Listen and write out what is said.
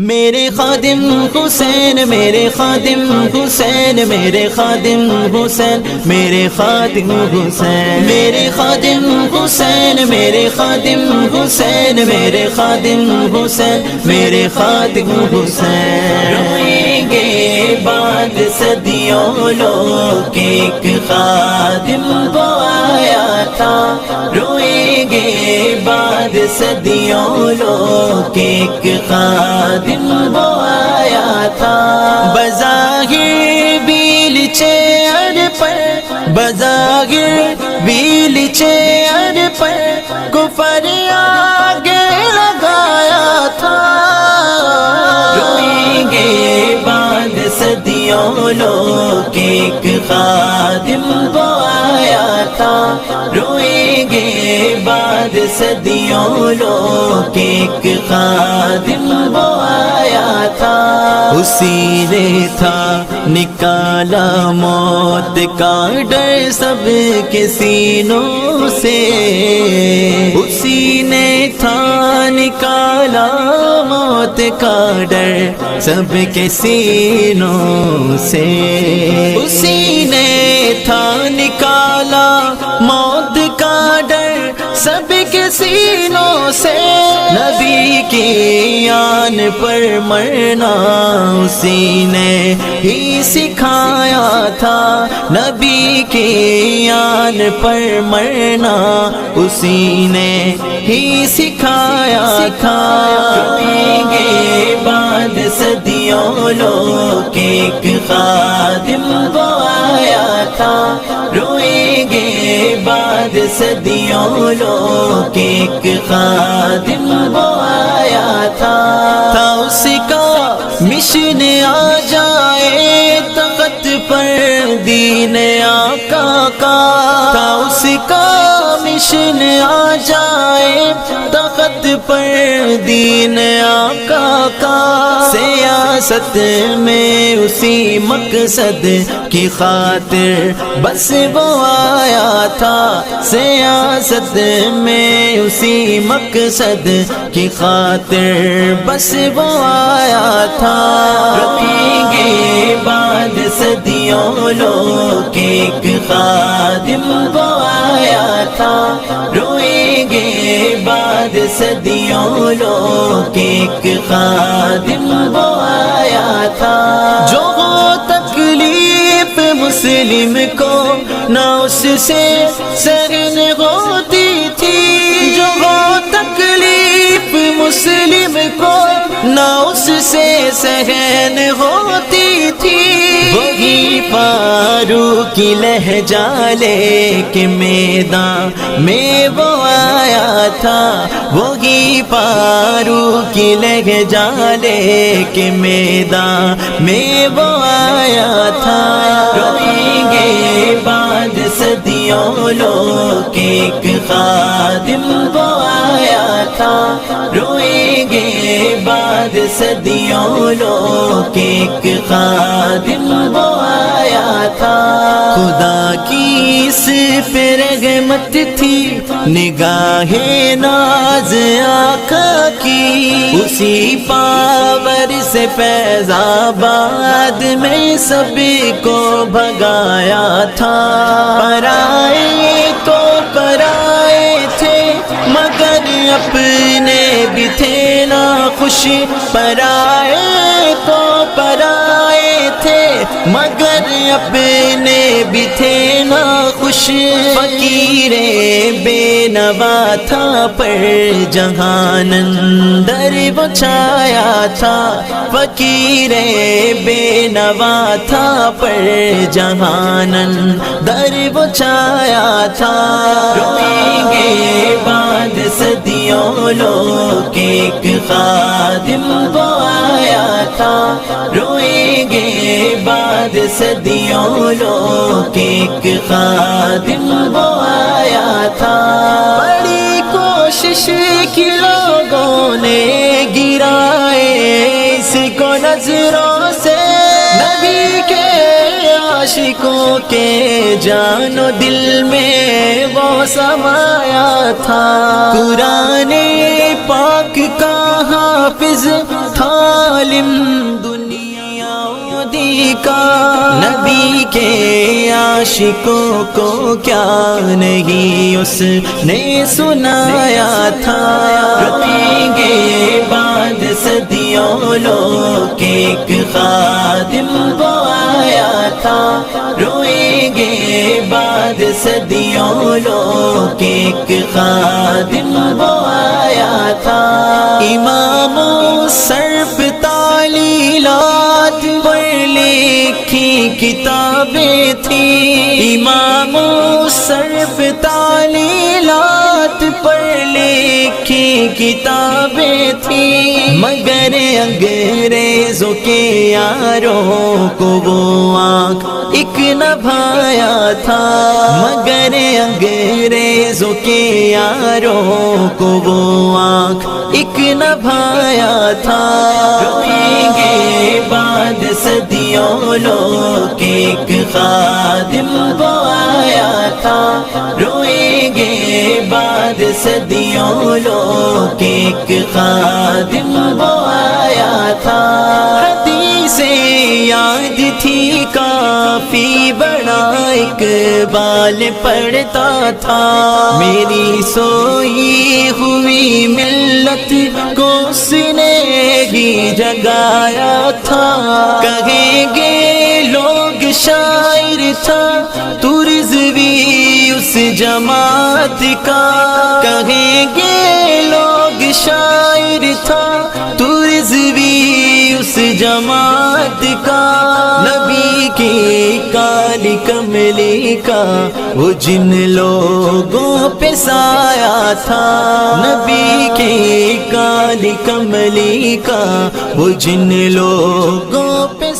میرے خادم حسین، میرے خادم حسین، میرے خادم حسین، میرے خادم حسین، میرے خادم حسین، میرے خادم حسین، میرے خادم حسین، میرے خادم حسین۔ روئیں گے بعد صدیوں لوگ ایک خادم وہ آیا تھا، روئیں گے بعد صدیوں لوگ ایک خادم وہ آیا تھا۔ بظاہر بیل چیئر پر، بظاہر بیل چیئر پر کفر آگے لگایا تھا، روئیں گے بعد صدیوں لوگ ایک خادم وہ آیا تھا، روئیں گے بعد صدیوں لوگ ایک خادم وہ آیا تھا۔ اسی نے تھا نکالا موت کا ڈر سب کے سینوں سے، اسی نے تھا نکالا موت کا ڈر سب کے سینوں سے، اسی نے تھا نکالا موت کا ڈر سب کے سینوں سے۔ نبی کی آن پر مرنا اسی نے ہی سکھایا تھا، نبی کی آن پر مرنا اسی نے ہی سکھایا تھا۔ روئیں گے بعد صدیوں لوگ ایک خادم وہ آیا تھا، روئیں گے بعد صدیوں لوگ ایک خادم وہ آیا تھا۔ اس کا مشن آ جائے تخت پر دین آقا کا، اس کا مشن آ جائے تخت پر دین آقا کا، سیاست میں اسی مقصد کی خاطر بس وہ آیا تھا، سیاست میں اسی مقصد کی خاطر بس وہ آیا تھا۔ روئیں گے بعد صدیوں لوگ ایک خادم وہ آیا تھا، روئیں گے بعد صدیوں لوگ ایک خادم وہ آیا تھا۔ جو تکلیف مسلم کو نہ اس سے سہن ہوتی تھی، جو تکلیف مسلم کو نہ اس سے سہن ہوتی تھی، وہی فاروق کی لہجہ لے کے میدان میں وہ آیا تھا، وہی فاروق کی لہجہ لے کے میدان میں وہ آیا تھا۔ روئیں گے بعد صدیوں لوگ ایک خادم وہ آیا تھا، روئیں گے بعد صدیوں لوگ ایک خادم وہ آیا تھا۔ خدا کی اس پہ رحمت تھی نگاہ ناز آقا کی، اسی پاور سے فیض آباد میں سب کو بھگایا تھا۔ پرائے تو پرائے تھے مگر اپنے بھی تھے نا خوش، پرائے تو پرائے تھے مگر اپنے بھی تھے نا خوش، فقیر بے نوا تھا پر جہان اندر وہ چھایا تھا، فقیر بے نوا تھا پر جہان اندر وہ چھایا تھا۔ روئیں گے بعد صدیوں لوگ ایک خادم وہ آیا تھا، روئیں گے بعد صدیوں لوگ ایک خادم وہ آیا تھا۔ بڑی کوشش کی لوگوں نے گرائے اس کو نظروں سے، نبی کے عاشقوں کے جان و دل میں وہ سمایا تھا، قرآن پاک کا حافظ تھا عالم دنیا دی کا، نبی کے عاشقوں کو کیا نہیں اس نے سنایا تھا۔ روئیں گے بعد صدیوں لوگ ایک خادم وہ آیا تھا، روئیں گے بعد صدیوں لوگ ایک خادم وہ آیا تھا۔ امام صرف تعلیلات پر لکھی کتابیں تھیں، امام صرف تعلیلات پر لکھی کتابیں تھیں، مگر انگریزوں کے یاروں کو وہ آنکھ ایک نہ بھایا تھا، مگر انگریزوں کے یاروں کو وہ آنکھ ایک نہ بھایا تھا۔ روئیں گے بعد صدیوں لوگ ایک خادم وہ آیا تھا، روئیں گے بعد صدیوں لوگ ایک خادم وہ آیا تھا۔ حدیثیں یاد تھی کافی بڑا اقبال پڑھتا تھا، میری سوئی ہوئی ملت کو اس نے ہی جگایا تھا۔ کہیں گے لوگ شاعر تھا تو رضوی اس جماعت کا، کہیں گے لوگ شاعر تھا تو رضوی اس جماعت کا۔ نبی کی کالی کملی کا وہ جن لوگوں پہ سایہ تھا، نبی کی کالی کملی کا وہ جن لوگوں پہ